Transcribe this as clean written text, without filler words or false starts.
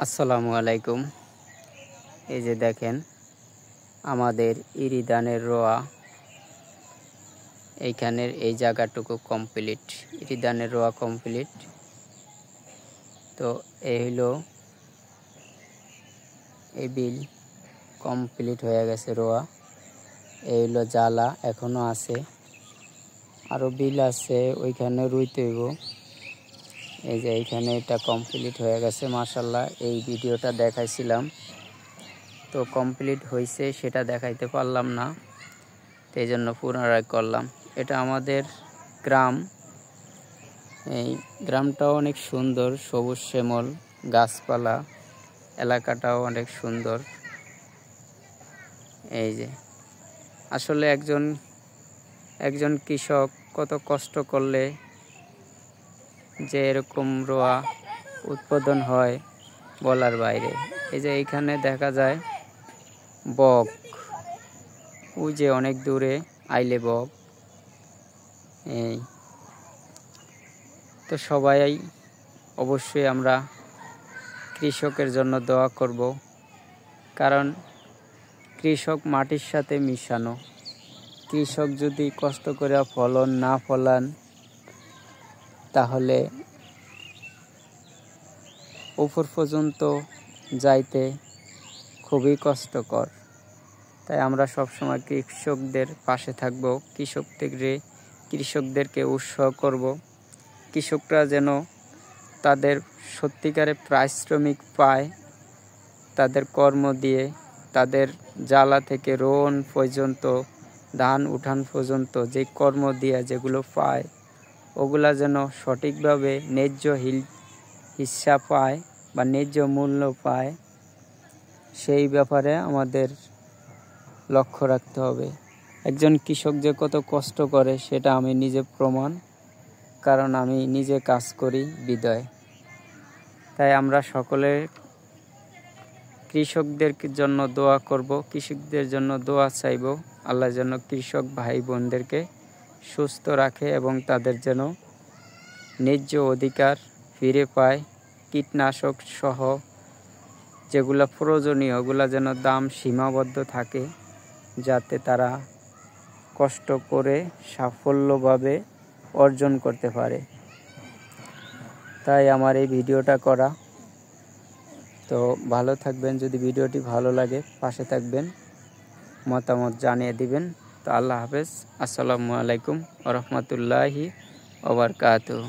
আসসালামু আলাইকুম। এই যে দেখেন আমাদের ইরি ধানের রোয়া, এইখানের এই জায়গাটুকু কমপ্লিট, ইরি ধানের রোয়া কমপ্লিট। তো এই হলো এই বিল কমপ্লিট হয়ে গেছে রোয়া। এই হলো জ্বালা এখনো আছে, আরও বিল আছে, ওইখানে রুইতে হইব। এই যে এইখানে এটা কমপ্লিট হয়ে গেছে মাশাআল্লাহ। এই ভিডিওটা দেখাইছিলাম, তো কমপ্লিট হয়েছে সেটা দেখাইতে পারলাম না, এই জন্য পুনরায় করলাম। এটা আমাদের গ্রাম, এই গ্রামটাও অনেক সুন্দর, সবুজ শ্যামল গাছপালা, এলাকাটাও অনেক সুন্দর। এই যে আসলে একজন কৃষক কত কষ্ট করলে যে এরকম রোয়া উৎপাদন হয় বলার বাইরে। এই যে এইখানে দেখা যায় বক, ওই যে অনেক দূরে আইলে বক। এই তো সবাই অবশ্যই আমরা কৃষকের জন্য দোয়া করব, কারণ কৃষক মাটির সাথে মিশানো। কৃষক যদি কষ্ট করে ফলন না ফলান তাহলে উপর পর্যন্ত যাইতে খুবই কষ্টকর। তাই আমরা সবসময় কৃষকদের পাশে থাকব, কৃষকদেরকে উৎসাহ করব। কৃষকরা যেন তাদের সত্যিকারে পারিশ্রমিক পায়, তাদের কর্ম দিয়ে, তাদের জ্বালা থেকে রোন পর্যন্ত, ধান উঠান পর্যন্ত যে কর্ম দিয়ে যেগুলো পায়, ওগুলা যেন সঠিকভাবে ন্যায্য হিসাব পায় বা ন্যায্য মূল্য পায়, সেই ব্যাপারে আমাদের লক্ষ্য রাখতে হবে। একজন কৃষক যে কত কষ্ট করে সেটা আমি নিজে প্রমাণ, কারণ আমি নিজে কাজ করি বিদায়। তাই আমরা সকলে কৃষকদের জন্য দোয়া করব, কৃষকদের জন্য দোয়া চাইব। আল্লাহ যেন কৃষক ভাই বোনদেরকে সুস্থ রাখে এবং তাদের যেন ন্যায্য অধিকার ফিরে পায়। কীটনাশক সহ যেগুলো প্রয়োজনীয় ওগুলো যেন দাম সীমাবদ্ধ থাকে, যাতে তারা কষ্ট করে সাফল্যভাবে অর্জন করতে পারে। তাই আমার এই ভিডিওটা করা। তো ভালো থাকবেন, যদি ভিডিওটি ভালো লাগে পাশে থাকবেন, মতামত জানিয়ে দিবেন। তো আল্লাহ হাফেজ, আসসালামু আলাইকুম ওয়া রাহমাতুল্লাহি ওয়া বারাকাতুহু।